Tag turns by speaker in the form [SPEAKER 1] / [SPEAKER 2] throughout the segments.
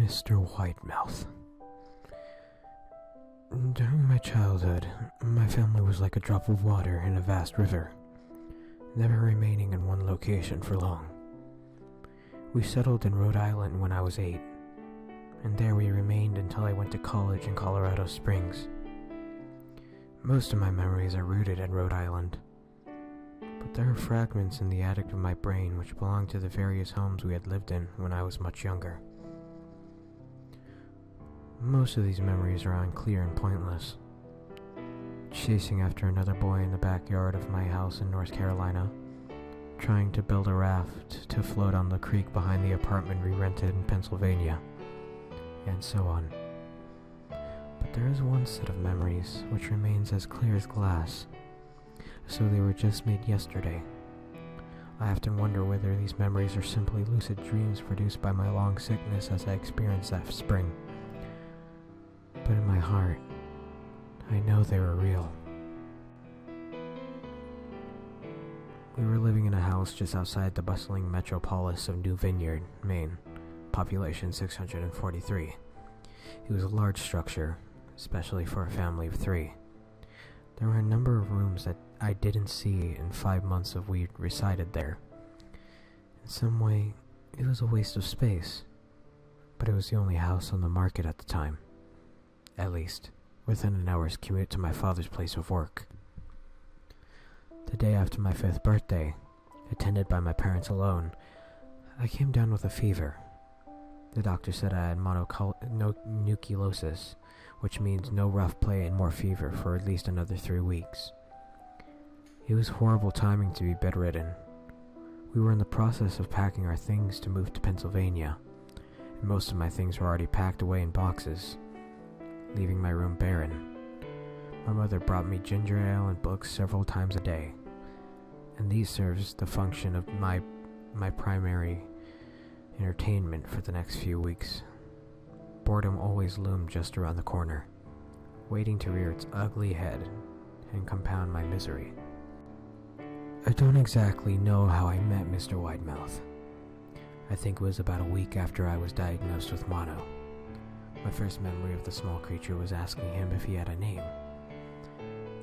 [SPEAKER 1] Mr. Widemouth. During my childhood, my family was like a drop of water in a vast river, never remaining in one location for long. We settled in Rhode Island when I was 8, and there we remained until I went to college in Colorado Springs. Most of my memories are rooted in Rhode Island, but there are fragments in the attic of my brain which belong to the various homes we had lived in when I was much younger. Most of these memories are unclear and pointless. Chasing after another boy in the backyard of my house in North Carolina, trying to build a raft to float on the creek behind the apartment we rented in Pennsylvania, and so on. But there is one set of memories which remains as clear as glass, as though they were just made yesterday. I often wonder whether these memories are simply lucid dreams produced by my long sickness as I experienced that spring. But in my heart, I know they were real. We were living in a house just outside the bustling metropolis of New Vineyard, Maine, population 643. It was a large structure, especially for a family of 3. There were a number of rooms that I didn't see in 5 months of we resided there. In some way, it was a waste of space, but it was the only house on the market at the time. At least, within an hour's commute to my father's place of work. The day after my 5th birthday, attended by my parents alone, I came down with a fever. The doctor said I had mononucleosis, which means no rough play and more fever for at least another 3 weeks. It was horrible timing to be bedridden. We were in the process of packing our things to move to Pennsylvania, and most of my things were already packed away in boxes, leaving my room barren. My mother brought me ginger ale and books several times a day, and these serves the function of my primary entertainment for the next few weeks. Boredom always loomed just around the corner, waiting to rear its ugly head and compound my misery. I don't exactly know how I met Mr. Widemouth. I think it was about a week after I was diagnosed with mono. My first memory of the small creature was asking him if he had a name.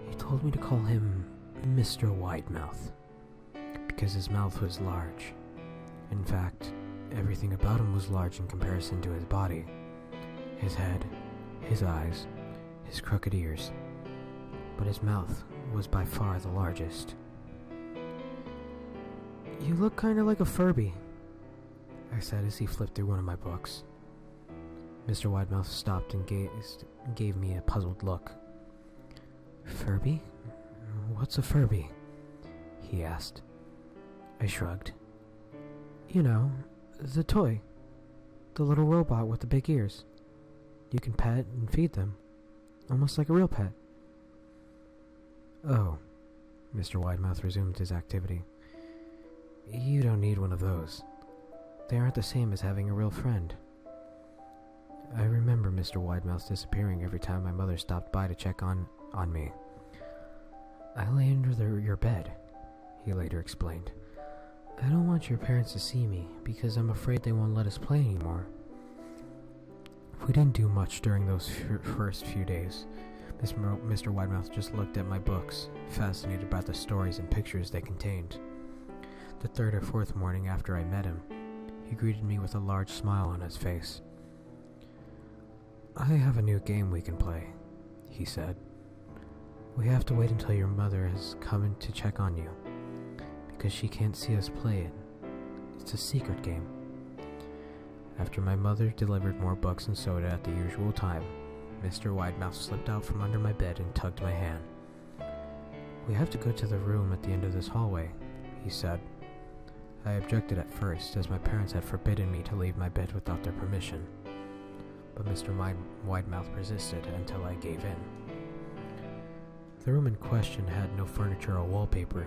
[SPEAKER 1] He told me to call him Mr. Widemouth, because his mouth was large. In fact, everything about him was large in comparison to his body. His head, his eyes, his crooked ears. But his mouth was by far the largest. "You look kinda like a Furby," I said as he flipped through one of my books. Mr. Widemouth stopped and gave me a puzzled look. "Furby? What's a Furby?" he asked. I shrugged. "You know, the toy. The little robot with the big ears. You can pet and feed them, almost like a real pet." "Oh," Mr. Widemouth resumed his activity. "You don't need one of those. They aren't the same as having a real friend." I remember Mr. Widemouth disappearing every time my mother stopped by to check on me. "I lay under your bed," he later explained. "I don't want your parents to see me because I'm afraid they won't let us play anymore." We didn't do much during those first few days. Mr. Widemouth just looked at my books, fascinated by the stories and pictures they contained. The 3rd or 4th morning after I met him, he greeted me with a large smile on his face. "I have a new game we can play," he said. "We have to wait until your mother has come in to check on you, because she can't see us play it. It's a secret game." After my mother delivered more books and soda at the usual time, Mr. Widemouth slipped out from under my bed and tugged my hand. "We have to go to the room at the end of this hallway," he said. I objected at first, as my parents had forbidden me to leave my bed without their permission, but Mr. Widemouth persisted until I gave in. The room in question had no furniture or wallpaper.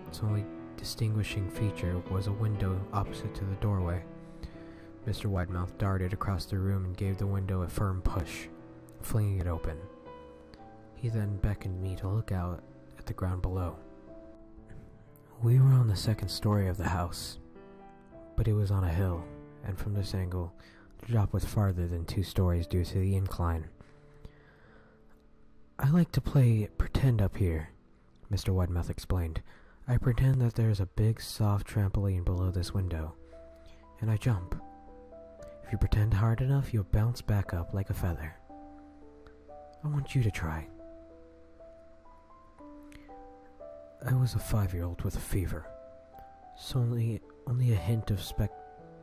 [SPEAKER 1] Its only distinguishing feature was a window opposite to the doorway. Mr. Widemouth darted across the room and gave the window a firm push, flinging it open. He then beckoned me to look out at the ground below. We were on the 2nd story of the house, but it was on a hill, and from this angle, The drop was farther than 2 stories due to the incline. "I like to play pretend up here," Mr. Widemouth explained. "I pretend that there's a big, soft trampoline below this window, and I jump. If you pretend hard enough, you'll bounce back up like a feather. I want you to try." I was a 5-year-old with a fever, so only a hint of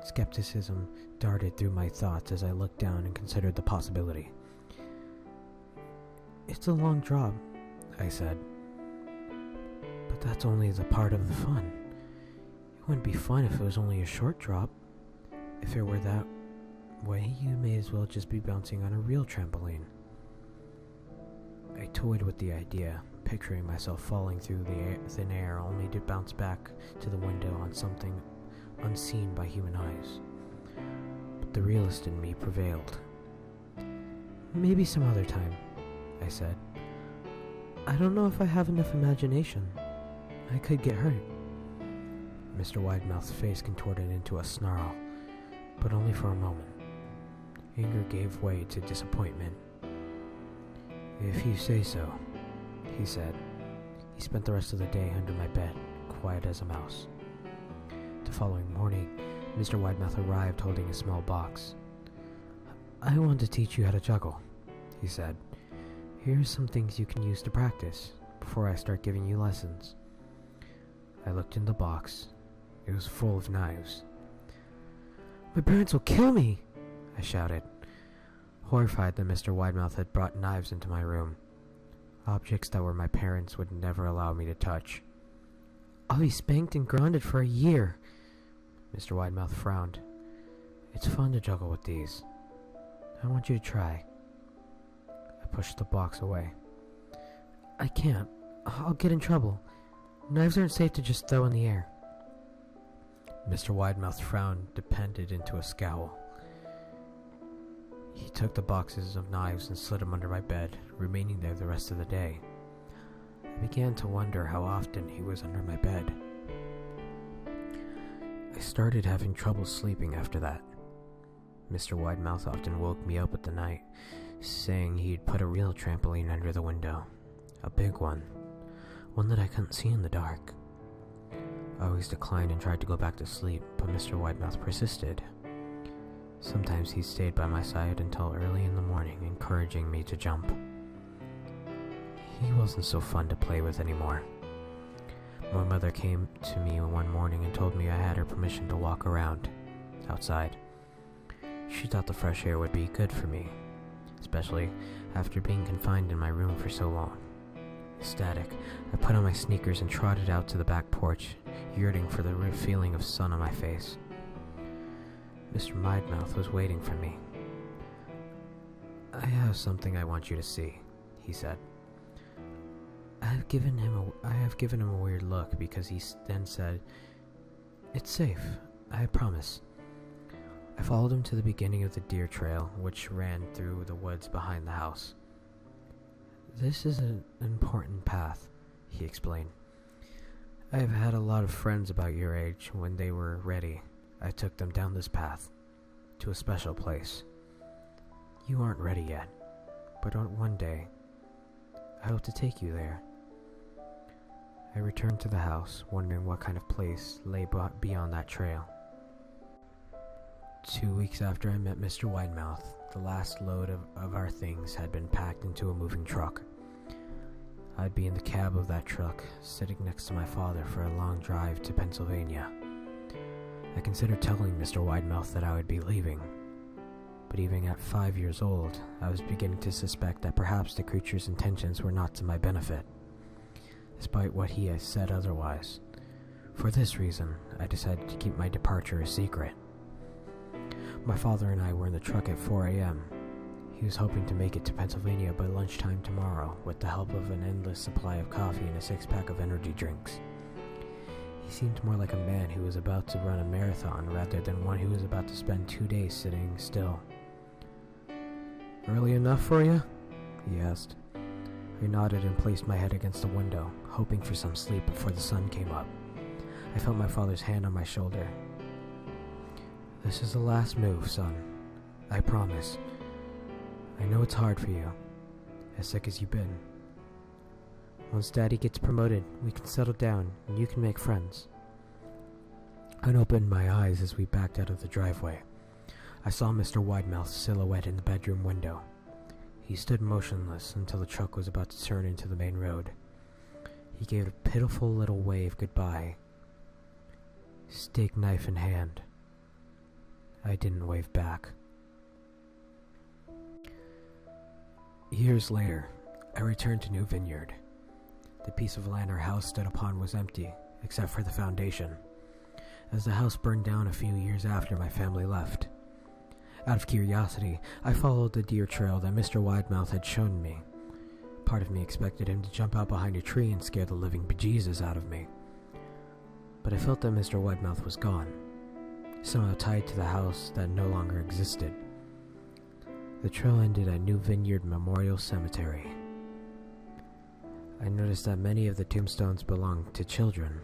[SPEAKER 1] skepticism darted through my thoughts as I looked down and considered the possibility. "It's a long drop," I said. "But that's only the part of the fun. It wouldn't be fun if it was only a short drop. If it were that way, you may as well just be bouncing on a real trampoline." I toyed with the idea, picturing myself falling through the thin air only to bounce back to the window on something unseen by human eyes. But the realist in me prevailed. "Maybe some other time," I said. "I don't know if I have enough imagination. I could get hurt." Mr. Widemouth's face contorted into a snarl, but only for a moment. Anger gave way to disappointment. "If you say so," he said. He spent the rest of the day under my bed, quiet as a mouse. The following morning, Mr. Widemouth arrived holding a small box. "I want to teach you how to juggle," he said. "Here's some things you can use to practice before I start giving you lessons." I looked in the box. It was full of knives. "My parents will kill me!" I shouted, horrified that Mr. Widemouth had brought knives into my room, objects that were my parents would never allow me to touch. "I'll be spanked and grounded for a year." Mr. Widemouth frowned. "It's fun to juggle with these. I want you to try." I pushed the box away. "I can't. I'll get in trouble. Knives aren't safe to just throw in the air." Mr. Widemouth's frown depended into a scowl. He took the boxes of knives and slid them under my bed, remaining there the rest of the day. I began to wonder how often he was under my bed. I started having trouble sleeping after that. Mr. Widemouth often woke me up at the night, saying he'd put a real trampoline under the window. A big one that I couldn't see in the dark. I always declined and tried to go back to sleep, but Mr. Widemouth persisted. Sometimes he stayed by my side until early in the morning, encouraging me to jump. He wasn't so fun to play with anymore. My mother came to me one morning and told me I had her permission to walk around outside. She thought the fresh air would be good for me, especially after being confined in my room for so long. Ecstatic, I put on my sneakers and trotted out to the back porch, yearning for the feeling of sun on my face. Mr. Widemouth was waiting for me. "I have something I want you to see," he said. I have given him a weird look because he then said, "It's safe, I promise." I followed him to the beginning of the deer trail, which ran through the woods behind the house. "This is an important path," he explained. "I have had a lot of friends about your age. When they were ready, I took them down this path, to a special place. You aren't ready yet, but one day, I hope to take you there." I returned to the house, wondering what kind of place lay beyond that trail. 2 weeks after I met Mr. Widemouth, the last load of our things had been packed into a moving truck. I'd be in the cab of that truck, sitting next to my father for a long drive to Pennsylvania. I considered telling Mr. Widemouth that I would be leaving, but even at 5 years old, I was beginning to suspect that perhaps the creature's intentions were not to my benefit, despite what he has said otherwise. For this reason, I decided to keep my departure a secret. My father and I were in the truck at 4 a.m. He was hoping to make it to Pennsylvania by lunchtime tomorrow with the help of an endless supply of coffee and a 6-pack of energy drinks. He seemed more like a man who was about to run a marathon rather than one who was about to spend 2 days sitting still. "Early enough for you?" he asked. I nodded and placed my head against the window, hoping for some sleep before the sun came up. I felt my father's hand on my shoulder. "This is the last move, son," I promise. I know it's hard for you, as sick as you've been. Once Daddy gets promoted, we can settle down and you can make friends. I opened my eyes as we backed out of the driveway. I saw Mr. Widemouth's silhouette in the bedroom window. He stood motionless until the truck was about to turn into the main road. He gave a pitiful little wave goodbye, steak knife in hand. I didn't wave back. Years later, I returned to New Vineyard. The piece of land our house stood upon was empty, except for the foundation, as the house burned down a few years after my family left. Out of curiosity, I followed the deer trail that Mr. Widemouth had shown me. Part of me expected him to jump out behind a tree and scare the living bejesus out of me. But I felt that Mr. Widemouth was gone, somehow tied to the house that no longer existed. The trail ended at New Vineyard Memorial Cemetery. I noticed that many of the tombstones belonged to children.